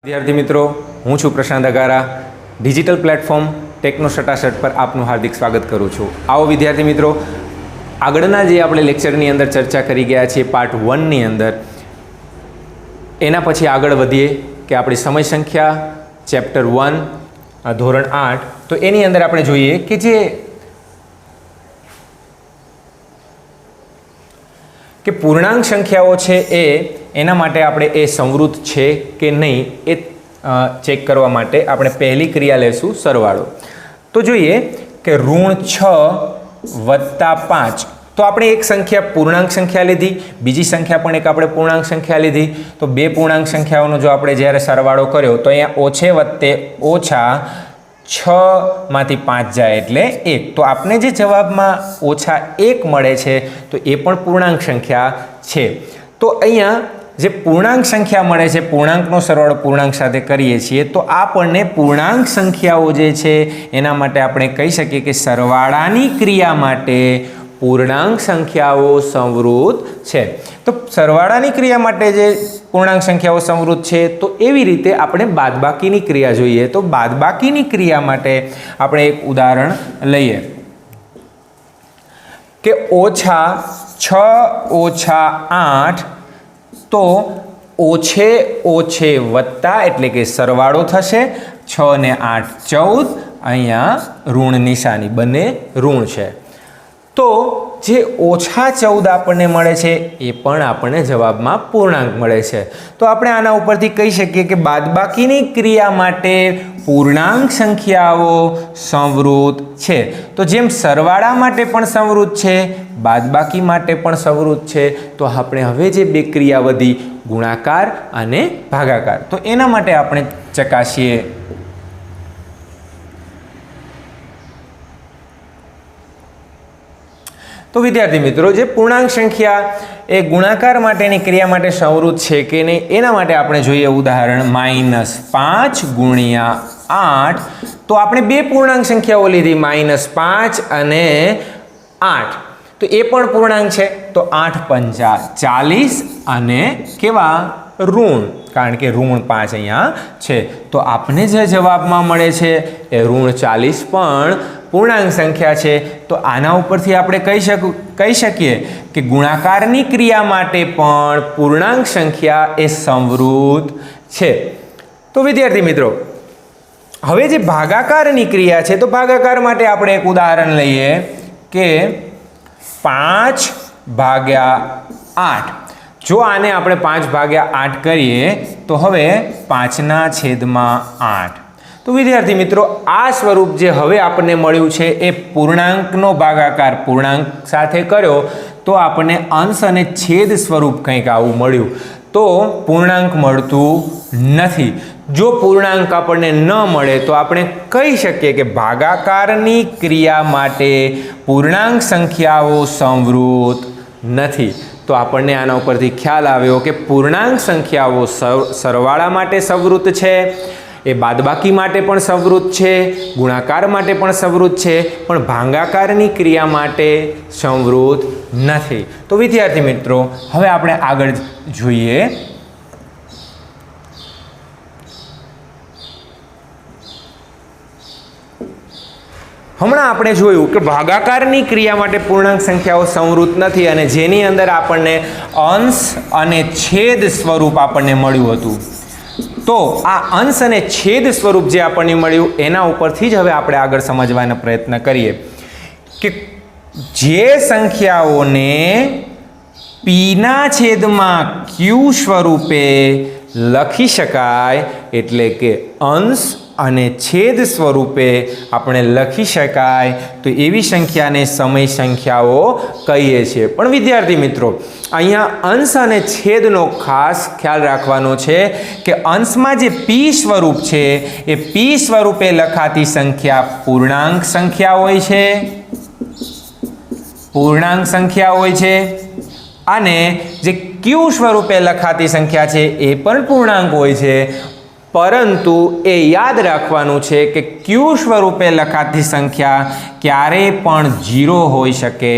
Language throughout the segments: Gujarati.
विद्यार्थी मित्रों, हूँ छूँ प्रशांत अगारा। डिजिटल प्लेटफॉर्म टेक्नो सटासट पर आपનું हार्दिक स्वागत करूँ छूँ। आओ विद्यार्थी मित्रों, આગળના જે આપણે લેક્ચરની અંદર ચર્ચા કરી ગયા છીએ પાર્ટ 1 ની અંદર, એના પછી આગળ વધીએ કે આપણી સમય સંખ્યા ચેપ્ટર 1 ધોરણ 8, તો એની અંદર આપણે જોઈએ કે જે કે પૂર્ણાંક સંખ્યાઓ છે એના માટે આપણે એ સંવૃત છે કે નહીં એ ચેક કરવા માટે આપણે પહેલી ક્રિયા લેશું સરવાળો। તો જોઈએ કે ઋણ 6 વત્તા 5, તો આપણે એક સંખ્યા પૂર્ણાંક સંખ્યા લીધી, બીજી સંખ્યા પણ એક આપણે પૂર્ણાંક સંખ્યા લીધી। તો બે પૂર્ણાંક સંખ્યાઓનો જો આપણે જ્યારે સરવાળો કર્યો તો અહીંયા ઓછે વત્તે ઓછા 6 માંથી 5 જાય એટલે 1, તો આપણે જે જવાબમાં ઓછા 1 મળે છે તો એ પણ પૂર્ણાંક સંખ્યા છે। તો અહીંયા જે પૂર્ણાંક સંખ્યા મળે છે, પૂર્ણાંકનો સરવાળો પૂર્ણાંક સાથે કરીએ છીએ તો આપણને પૂર્ણાંક સંખ્યાઓ જે છે એના માટે આપણે કહી શકીએ કે સરવાળાની ક્રિયા માટે પૂર્ણાંક સંખ્યાઓ સંવૃત છે। તો સરવાળાની ક્રિયા માટે જે પૂર્ણાંક સંખ્યાઓ સંવૃત છે તો એવી રીતે આપણે બાદબાકીની ક્રિયા જોઈએ। તો બાદબાકીની ક્રિયા માટે આપણે એક ઉદાહરણ લઈએ કે ઓછા 6 ઓછા 8, તો ઓછે ઓછે વત્તા એટલે કે સરવાળો થશે, 6 ને 8 14, અહીંયા ઋણ નિશાની, બંને ઋણ છે। તો જે ઓછા 14 આપણને મળે છે એ પણ આપણને જવાબમાં પૂર્ણાંક મળે છે। તો આપણે આના ઉપરથી કહી શકીએ કે બાદબાકીની ક્રિયા માટે પૂર્ણાંક સંખ્યાઓ સંવૃત છે। તો જેમ સરવાળા માટે પણ સંવૃત છે, બાદબાકી માટે પણ સંવૃત છે, તો આપણે હવે જે બે ક્રિયા વધી ગુણાકાર અને ભાગાકાર, તો એના માટે આપણે ચકાસીએ। तो विद्यार्थी मित्रों, जे पूर्णांक संख्या ए गुणाकार माटेनी क्रिया माटे संवृत छे के नहीं एना माटे आपणे जोईए उदाहरण -5 गुणिया 8। तो आपणे बे पूर्णांक संख्याओ लीधी, -5 अने 8, तो ए पण पूर्णांक छे। तो 8 पंजा 40 अने केवा ऋण, कारण के ऋण 5 अहींया छे। तो आपने जे जवाबमां मळे छे ए ऋण 40 पण पूर्णांक संख्या है। तो आना उपरथी आपणे कही शकीए कि गुणाकारनी क्रिया माटे पण पूर्णांक संख्या ए संवृत है। तो विद्यार्थी मित्रों, हवे जे भागाकारनी क्रिया है तो भागाकार माटे आपणे एक उदाहरण लईए कि 5 भाग्या 8। जो आने आपणे 5 भाग्या 8 करीए तो हवे 5 ना छेदमां 8। तो विद्यार्थी मित्रों, आ स्वरूप जे हवे आपने मळ्युं छे ए पूर्णांकनो भागाकार पूर्णांक साथे कर्यो तो आपने अंश अने छेद स्वरूप कंईक आवुं मळ्युं। तो पूर्णांक मळतुं नथी। जो पूर्णांक आपने न मळे तो आपणे कही शकीए कि भागाकारनी क्रिया माटे पूर्णांक संख्याओ संवृत नथी। तो आपने आना उपरथी ख्याल आव्यो कि पूर्णांक संख्याओ सरवाळा माटे संवृत छे, ए बादबाकी माटे पण संवृत छे, गुणाकार माटे पण संवृत छे, पण भागाकारनी क्रिया माटे संवृत नथी। तो विद्यार्थी मित्रों, हवे आपणे आगळ जोईए। हमणां आपणे जोयुं कि भागाकारनी क्रिया माटे पूर्णांक संख्याओ संवृत नथी अने जेनी अंदर आपणने अंश अने छेद स्वरूप आपणने मळ्युं हतुं। तो आ अंश अने छेद स्वरूप जे आपणे मळ्युं एना उपरथी ज हवे आपणे आगळ समजवानो प्रयत्न करीए कि जे संख्याओने p ना छेदमां q स्वरूपे लखी शकाय एटले के अंश अने छेद स्वरूपे आपणे लखी शकाय, तो एवी संख्याने समय संख्याओ कहीए छीए। पण विद्यार्थी मित्रों, अहींया अंश अने छेदनो खास ख्याल राखवानो छे कि अंशमां जे p स्वरूप छे ए p स्वरूपे लखाती संख्या पूर्णांक संख्या होय छे, पूर्णांक संख्या होय छे, अने जे q स्वरूपे लखाती संख्या छे ए पण पूर्णांक होय छे। परंतु ए याद राखवानुं छे कि q स्वरूपे लखाती संख्या क्यारे पण 0 होई शके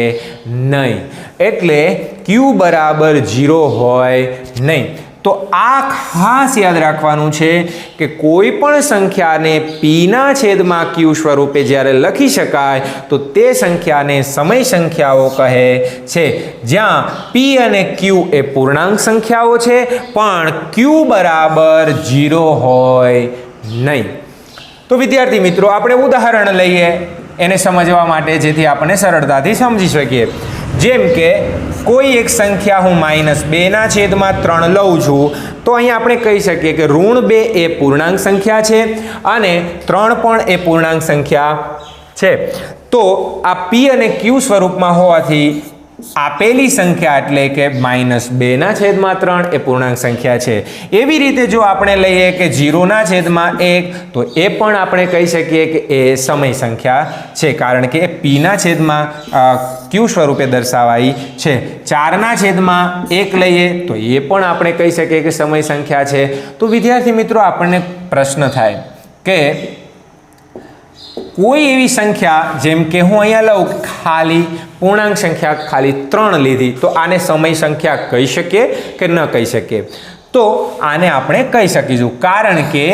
नहीं, एटले q बराबर 0 होय नहीं। તો આ ખાસ યાદ રાખવાનું છે કે કોઈ પણ સંખ્યાને પીના છેદમાં ક્યુ સ્વરૂપે જ્યારે લખી શકાય તો તે સંખ્યાને સમય સંખ્યાઓ કહે છે, જ્યાં પી અને ક્યુ એ પૂર્ણાંક સંખ્યાઓ છે પણ ક્યુ બરાબર 0 હોય નહીં. તો વિદ્યાર્થી મિત્રો, આપણે ઉદાહરણ લઈએ એને સમજવા માટે, જેથી આપણે સરળતાથી સમજી શકીએ. જેમ કે કોઈ એક સંખ્યા હું -2/3 લઉં છું, તો અહીંયા આપણે કહી શકીએ કે -2 એ પૂર્ણાંક સંખ્યા છે અને 3 પણ એ પૂર્ણાંક સંખ્યા છે. તો આ પી અને ક્યુ સ્વરૂપમાં હોવાથી આપેલી સંખ્યા એટલે કે -2/3 એ પૂર્ણાંક સંખ્યા છે. એવી રીતે જો આપણે લઈએ કે 0/1 તો એ પણ આપણે કહી શકીએ કે એ સમય સંખ્યા છે, કારણ કે એ પીના છેદમાં ક્યુ સ્વરૂપે દર્શાવાઈ છે. 4/1 લઈએ તો એ પણ આપણે કહી શકીએ કે સમય સંખ્યા છે. તો વિદ્યાર્થી મિત્રો, આપણને પ્રશ્ન થાય કે કોઈ એવી સંખ્યા, જેમ કે હું અહીંયા લઉં ખાલી પૂર્ણાંક સંખ્યા ખાલી 3 લીધી, તો આને સમય સંખ્યા કહી શકીએ કે ન કહી શકીએ? તો આને આપણે કહી શકીશું, કારણ કે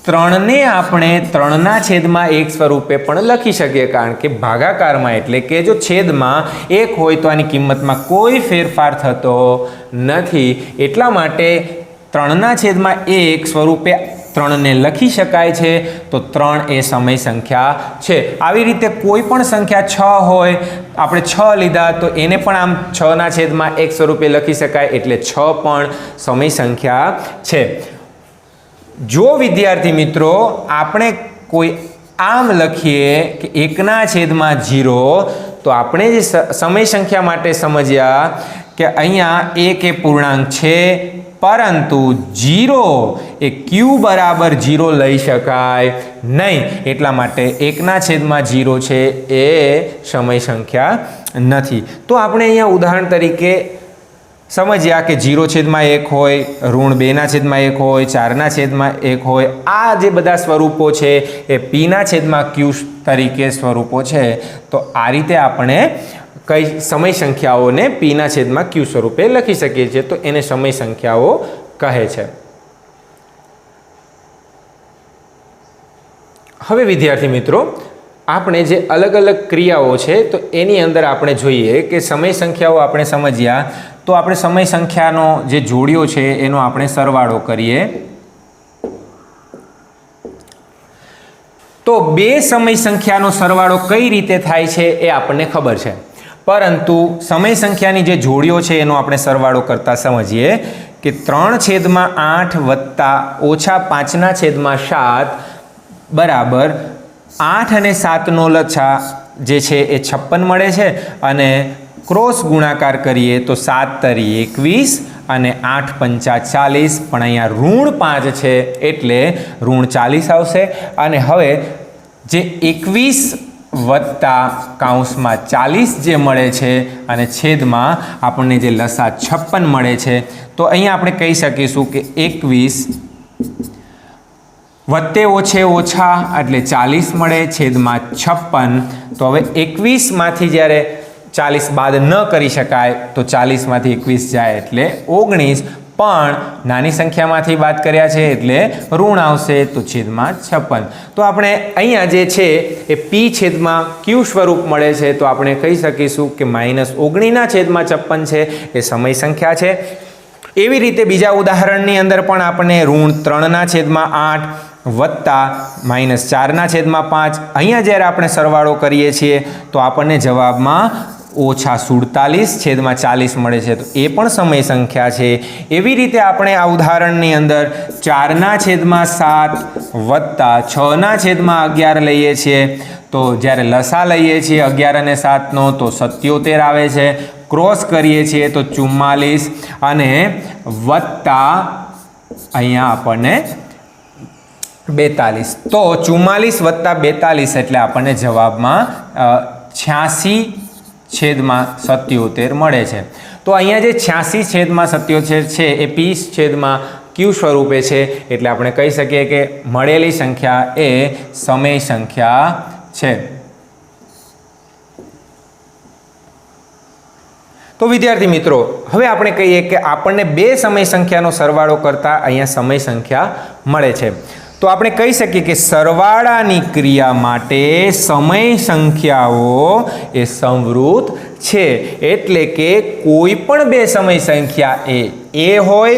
3ને આપણે 3/1 સ્વરૂપે પણ લખી શકીએ, કારણ કે ભાગાકારમાં એટલે કે જો છેદમાં 1 હોય તો આની કિંમતમાં કોઈ ફેરફાર થતો નથી. એટલા માટે 3/1 સ્વરૂપે 3ને લખી શકાય છે. તો 3 એ સમય સંખ્યા છે. આવી રીતે કોઈ પણ સંખ્યા 6 હોય, આપણે 6 લીધા તો એને પણ આમ 6/1 સ્વરૂપે લખી શકાય, એટલે 6 પણ સમય સંખ્યા છે. જો વિદ્યાર્થી મિત્રો આપણે કોઈ આમ લખીએ કે 1/0, તો આપણે જે સમય સંખ્યા માટે સમજ્યા કે અહીંયા 1 એ પૂર્ણાંક છે, પરંતુ 0 એ ક્યુ બરાબર 0 લઈ શકાય નહીં. એટલા માટે 1/0 છે એ સમય સંખ્યા નથી. તો આપણે અહીંયા ઉદાહરણ તરીકે સમજ્યા કે 0/1 હોય, -2/1 હોય, 4/1 હોય. આ જે બધા સ્વરૂપો છે એ પીના છેદમાં ક્યુ તરીકે સ્વરૂપો છે. તો આ રીતે આપણે કઈ સમય સંખ્યાઓને પીના છેદમાં ક્યુ સ્વરૂપે લખી શકીએ છીએ, તો એને સમય સંખ્યાઓ કહે છે. હવે વિદ્યાર્થી મિત્રો, આપણે જે અલગ અલગ ક્રિયાઓ છે તો એની અંદર આપણે જોઈએ કે સમય સંખ્યાઓ આપણે સમજ્યા, તો આપણે સમય સંખ્યાનો જે જોડીઓ છે એનો આપણે સરવાળો કરીએ. તો બે સમય સંખ્યાનો સરવાળો કઈ રીતે થાય છે એ આપણને ખબર છે, પરંતુ સમય સંખ્યાની જે જોડીઓ છે એનો આપણે સરવાળો કરતા સમજીએ કે 3/8 વત્તા -5/7 બરાબર 8 અને 7નો લછા જે છે એ 56 મળે છે, અને ક્રોસ ગુણાકાર કરીએ તો 7 તરી 21 અને 8 પંચા 40, પણ અહીંયા -5 છે એટલે -40 આવશે. અને હવે જે 21 વત્તા કૌંસમાં 40 જે મળે છે અને છેદમાં આપણને જે લસા 56 મળે છે, તો અહીંયા આપણે કહી શકીશું કે 21 વત્તે ઓછે ઓછા એટલે 40 મળે, છેદમાં 56. તો હવે 21માંથી જ્યારે 40 બાદ ન કરી શકાય તો 40માંથી 21 જાય એટલે 19, પણ નાની સંખ્યામાંથી બાદ કર્યા છે એટલે ઋણ આવશે, તો છેદમાં 56. તો આપણે અહીંયા જે છે એ પી છેદમાં ક્યુ સ્વરૂપ મળે છે, તો આપણે કહી શકીશું કે -19/56 છે એ સમય સંખ્યા છે. એવી રીતે બીજા ઉદાહરણની અંદર પણ આપણે -3/8 વત્તા -4/5, અહીંયા જ્યારે આપણે સરવાળો કરીએ છીએ તો આપણને જવાબમાં -47/40 મળે છે, તો એ પણ સમય સંખ્યા છે. એવી રીતે આપણે આ ઉદાહરણની અંદર 4/7 વત્તા 6/11 લઈએ છીએ, તો જ્યારે લસા લઈએ છીએ 11 અને 7નો તો 77 આવે છે, ક્રોસ કરીએ છીએ તો 44 અને વત્તા અહીંયા આપણને 42, તો 44 વત્તા 42 એટલે આપણને જવાબમાં 86/77 મળે છે. તો અહીંયા જે 86/77 છે એ પી છેદમાં ક્યુ સ્વરૂપે છે, એટલે આપણે કહી શકીએ કે મળેલી સંખ્યા એ સમય સંખ્યા છે. तो विद्यार्थी मित्रों हवे आपणे कहीए कि आपणे बे समय संख्यानो सरवाळो करता अहींया समय संख्या मळे छे। तो आपणे कही सकीए कि सरवाळानी क्रिया माटे समय संख्याओ ए संवृत छे। एटले के कोई पण बे समय संख्या ए होय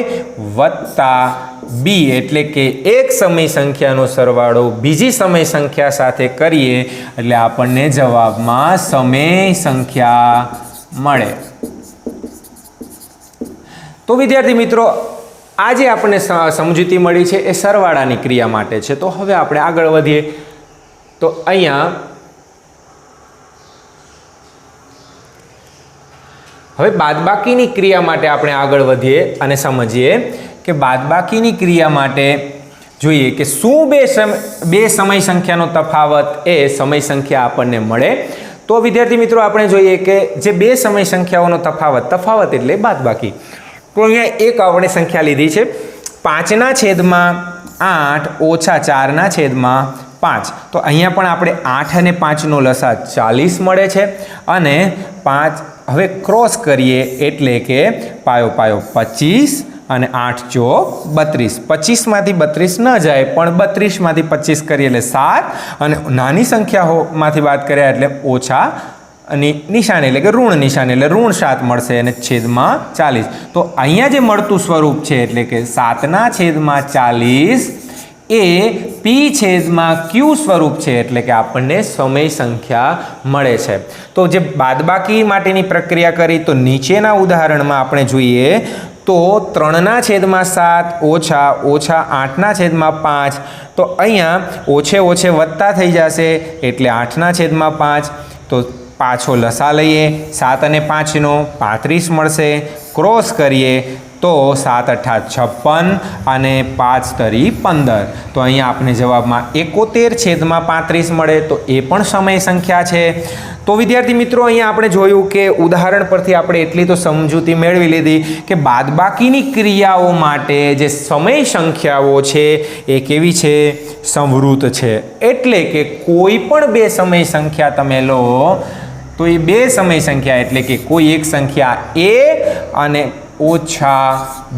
वत्ता बी एटले के एक समय संख्यानो सरवाळो बीजी समय संख्या साथे करीए एटले आपणने जवाबमां समय संख्या मळे। तो विद्यार्थी मित्रों આજે આપણે સમજૂતી મળી છે એ સરવાળાની ક્રિયા માટે છે। તો હવે આપણે આગળ વધીએ। તો અહીંયા હવે બાદબાકીની ક્રિયા માટે આપણે આગળ વધીએ અને સમજીએ કે બાદબાકીની ક્રિયા માટે જોઈએ કે શું બે સમય સંખ્યાનો તફાવત એ સમય સંખ્યા આપણને મળે। તો વિદ્યાર્થી મિત્રો આપણે જોઈએ કે જે બે સમય સંખ્યાઓનો તફાવત એટલે બાદબાકી। तो अहींया एक आपणे संख्या लीधी छे 5/8 ओछा 4/5। तो अहींया पण आपणे 8 અને 5 नो लसा 40 मळे छे अने 5 हवे क्रॉस करीए एटले के पायो पायो 25 અને 8 ચોક 32। 25 मांथी 32 न जाए पण 32 मांथी 25 करीए એટલે 7 અને नानी संख्याओमांथी बात कर्या એટલે ओछा निशानी એટલે કે ઋણ નિશાની એટલે ઋણ 7 મળશે અને છેદમાં 40। તો અહીંયા જે મળતું સ્વરૂપ છે એટલે કે 7/40 એ p છેદમાં q સ્વરૂપ છે એટલે કે આપણને સમય સંખ્યા મળે છે। તો જે બાદબાકી માટેની પ્રક્રિયા કરી તો નીચેના ઉદાહરણમાં આપણે જોઈએ તો 3/7 ઓછા 8/5। તો અહીંયા ઓછે ઓછે વત્તા થઈ જશે એટલે 8/5। તો पाछो लसा लईए 7 અને 5 नो 35 मळशे। क्रॉस करिए तो 7 × 8 = 56 અને 5 × 15। तो अहींया आपणे जवाबमां 71/35 मळे। तो ए पण समय संख्या छे। तो विद्यार्थी मित्रों अहींया आपणे जोयुं के उदाहरण परथी आपणे एटली तो समजूती मेळवी लीधी के बादबाकीनी क्रियाओ माटे जे समय संख्याओ छे ए केवी छे संवृत छे। एटले के कोई पण बे समय संख्या तमे लो तो ये बे समय संख्या एटले के कोई एक संख्या ए अने ओछा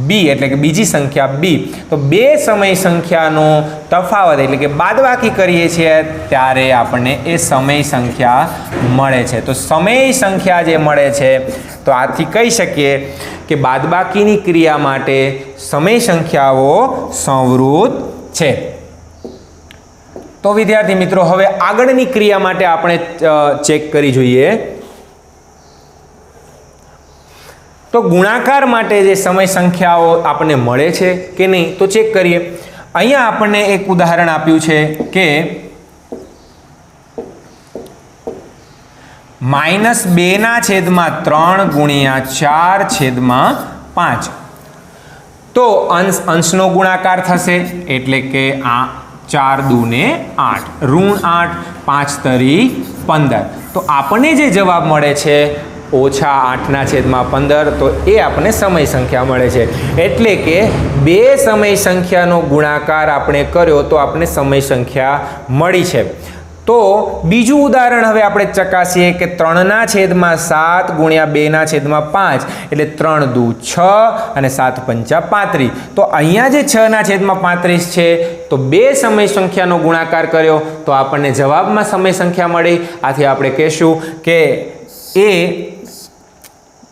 बी एटले के बीजी संख्या बी। तो बे समय संख्यानो तफावत एटले के बादबाकी करीए छीए त्यारे आपणे ए समय संख्या मळे छे। तो समय संख्या जे मळे छे तो आथी कही शकीए के बादबाकीनी क्रिया माटे समय संख्याओ संवृत छे। तो विद्यार्थी मित्रों हवे आगळनी क्रिया माटे आपणे चेक करी जोईए। तो गुणाकार माटे जे समय संख्याओ आपणे मळे छे के नहीं तो चेक करिए। अहींया आपणे एक उदाहरण आप्युं छे के -2/3 गुणिया 4/5। तो अंशनो गुणाकार थशे एटले के आ 4 × 2 = 8 ऋण 8 5 × 15। तो आपने जे जवाब मळे छे ओछा 8/15 तो ए आपने समय संख्या मळे छे। एटले के बे समय संख्यानो गुणाकार आपणे कर्यो तो आपने समय संख्या मळी छे। तो बीजू उदाहरण हवे आपणे चकासीए के 3/7 गुणिया 2/5 एटले 3 × 2 = 6 અને 7 × 5 = 35। तो अहींया जे 6/35 छे तो बे समय संख्यानो गुणाकार कर्यो तो आपणे जवाबमां समय संख्या मळी। आथी आपणे कहेशुं के ए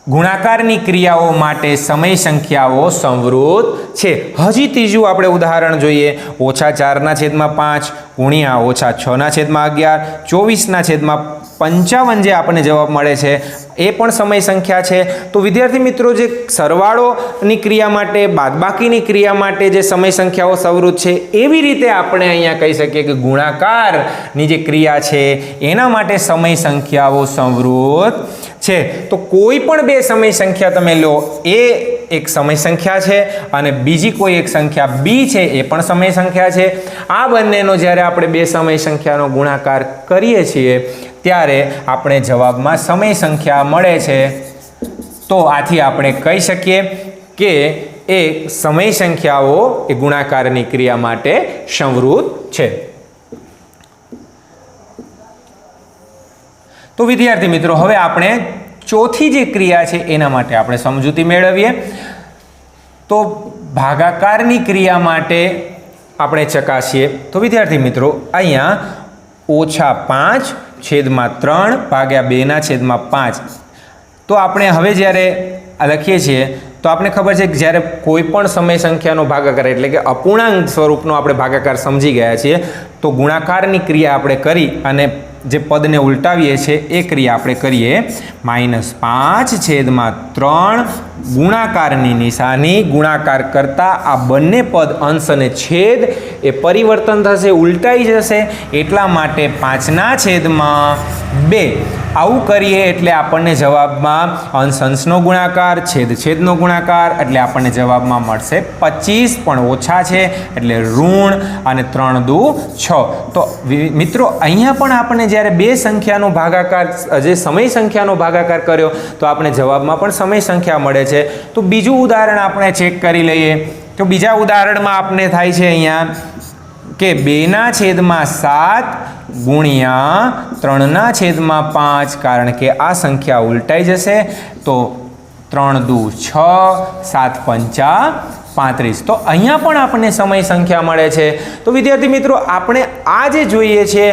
गुणाकारनी क्रियाओ माटे समय संख्याओ संवृत छे। हजी तीजू आपणे उदाहरण जोईए ओछा 4/5 गुणिया ओछा 6/11 24/55 जे आपणे जवाब मळे छे ए पण समय संख्या छे। तो विद्यार्थी मित्रों जे सरवाळोनी क्रिया माटे बादबाकीनी क्रिया माटे जे समय संख्याओ संवृत छे एवी रीते आपणे अहींया कही शकीए कि गुणाकारनी जे क्रिया छे एना माटे समय संख्याओ संवृत छे। तो कोई पण बे समय संख्या तमे लो ए एक समय संख्या छे अने बीजी कोई एक संख्या बी छे ए पण समय संख्या छे। आ बंनेनो ज्यारे आपणे बे समय संख्यानो गुणाकार करीए छीए त्यारे आपणे जवाबमां समय संख्या मळे छे। तो आथी आपणे कही शकीए के एक समय संख्याओ ए गुणाकारनी क्रिया माटे संवृत छे। तो विद्यार्थी मित्रों हवे आपणे ચોથી જે ક્રિયા છે એના માટે આપણે સમજૂતી મેળવીએ. તો ભાગાકારની ક્રિયા માટે આપણે ચકાસીએ તો વિદ્યાર્થી મિત્રો અહીંયા -5/3 ભાગ્યા 2/5. તો આપણે હવે જ્યારે લખીએ છીએ તો આપણે ખબર છે કે જ્યારે કોઈ પણ સમય સંખ્યાનો ભાગાકાર એટલે કે અપૂર્ણાંક સ્વરૂપનો આપણે ભાગાકાર સમજી ગયા છીએ તો ગુણાકારની ક્રિયા આપણે કરી અને જે પદને ઉલટાવીએ છીએ એ ક્રિયા આપણે કરીએ. -5/3 ગુણાકારની નિશાની ગુણાકાર કરતાં આ બંને પદ અંશ અને છેદ એ પરિવર્તન થશે, ઉલટાઈ જશે. એટલા માટે 5/2 આવું કરીએ એટલે આપણને જવાબમાં અંશ અંશનો ગુણાકાર, છેદ છેદનો ગુણાકાર એટલે આપણને જવાબમાં મળશે 25, પણ ઓછા છે એટલે ઋણ, અને 3 દુ 6. તો મિત્રો અહીંયા પણ આપણે જ્યારે બે સંખ્યાનો ભાગાકાર જે સમય સંખ્યાનો ભાગાકાર કર્યો તો આપણે જવાબમાં પણ સમય સંખ્યા મળે છે. તો બીજું ઉદાહરણ આપણે ચેક કરી લઈએ. તો બીજા ઉદાહરણમાં આપણે થાય છે અહીંયા કે 2/7 ગુણ્યા 3/5, કારણ કે આ સંખ્યા ઉલટાઈ જશે. તો 3 દુ 6, 7 પંચા 35. તો અહીંયા પણ આપણને સમય સંખ્યા મળે છે. તો વિદ્યાર્થી મિત્રો આપણે આ જે જોઈએ છે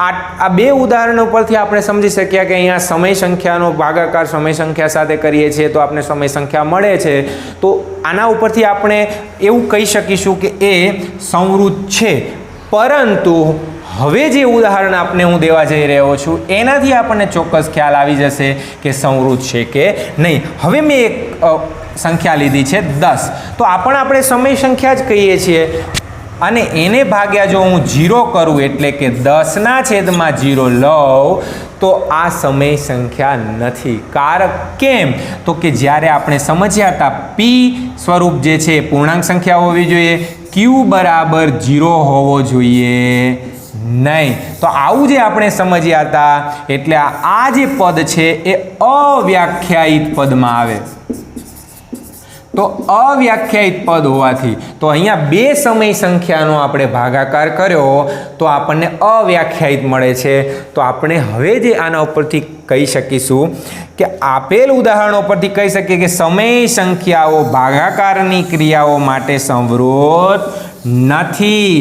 આ બે ઉદાહરણો પરથી આપણે સમજી શક્યા કે અહીંયા સમય સંખ્યાનો ભાગાકાર સમય સંખ્યા સાથે કરીએ છીએ તો આપણે સમય સંખ્યા મળે છે. તો આના ઉપરથી આપણે એવું કહી શકીશું કે એ સંવૃત છે. પરંતુ હવે જે ઉદાહરણ આપને હું દેવા જઈ રહ્યો છું એનાથી આપણને ચોક્કસ ખ્યાલ આવી જશે કે સંવૃત છે કે નહીં. હવે મેં એક સંખ્યા લીધી છે 10. તો આપણે સમય સંખ્યા જ કહીએ છીએ અને એને ભાગ્યા જો હું 0 કરું એટલે કે 10/0 લઉં તો આ સમય સંખ્યા નથી. કારણ કેમ? તો કે જ્યારે આપણે સમજ્યા હતા પી સ્વરૂપ જે છે પૂર્ણાંક સંખ્યા હોવી જોઈએ, ક્યુ બરાબર 0 હોવો જોઈએ નહીં. તો આવું જે આપણે સમજ્યા હતા એટલે આ જે પદ છે એ અવ્યાખ્યાયિત પદમાં આવે. તો અવ્યાખ્યાયિત પદ હોવાથી તો અહીંયા બે સમય સંખ્યાનો આપણે ભાગાકાર કર્યો તો આપણને અવ્યાખ્યાયિત મળે છે. તો આપણે હવે જે આના ઉપરથી કહી શકીશું કે આપેલ ઉદાહરણો પરથી કહી શકીએ કે સમય સંખ્યાઓ ભાગાકારની ક્રિયાઓ માટે સંવૃત નથી.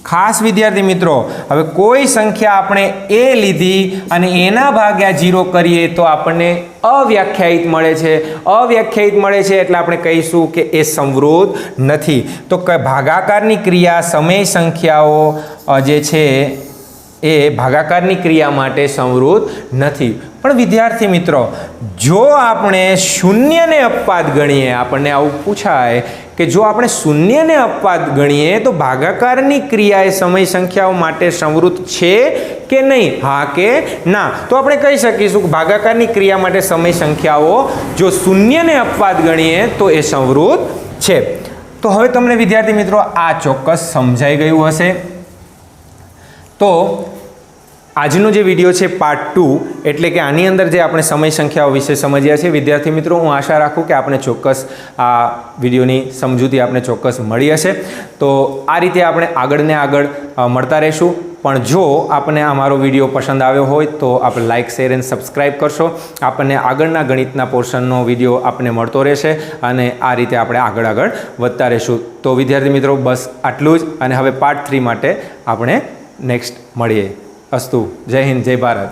ખાસ વિદ્યાર્થી મિત્રો હવે કોઈ સંખ્યા આપણે એ લીધી અને એના ભાગ્યા 0 કરીએ તો આપણને અવ્યાખ્યાયિત મળે છે. અવ્યાખ્યાયિત મળે છે એટલે આપણે કહીશું કે એ સંવૃત નથી. તો ભાગાકારની ક્રિયા સમય સંખ્યાઓ જે છે એ ભાગાકારની ક્રિયા માટે સંવૃત નથી. પણ વિદ્યાર્થી મિત્રો જો આપણે શૂન્યને અપવાદ ગણીએ, આપણને આવું પૂછાય કે જો આપણે શૂન્યને અપવાદ ગણીએ તો ભાગાકારની ક્રિયા એ સમય સંખ્યાઓ માટે સંવૃત છે કે નહીં, હા કે ના? તો આપણે કહી શકીશું કે ભાગાકારની ક્રિયા માટે સમય સંખ્યાઓ જો શૂન્યને અપવાદ ગણીએ તો એ સંવૃત છે. તો હવે તમને વિદ્યાર્થી મિત્રો આ ચોક્કસ સમજાઈ ગયું હશે. તો આજનો જે વિડીયો છે પાર્ટ 2 એટલે કે આની અંદર જે આપણે સમય સંખ્યાઓ વિશે સમજ્યા છે વિદ્યાર્થી મિત્રો, હું આશા રાખું કે આપણે ચોક્કસ આ વિડીયોની સમજૂતી આપણે ચોક્કસ મળી હશે. તો આ રીતે આપણે આગળ ને આગળ મળતા રહીશું. પણ જો આપણને અમારો વિડીયો પસંદ આવ્યો હોય તો આપણે લાઇક, શેર એન્ડ સબસ્ક્રાઈબ કરશો. આપણને આગળના ગણિતના પોર્શનનો વિડીયો આપણને મળતો રહેશે અને આ રીતે આપણે આગળ વધતા રહીશું. તો વિદ્યાર્થી મિત્રો બસ આટલું જ, અને હવે પાર્ટ 3 માટે આપણે નેક્સ્ટ મળીએ. અસ્તુ. જય હિન્દ, જય ભારત.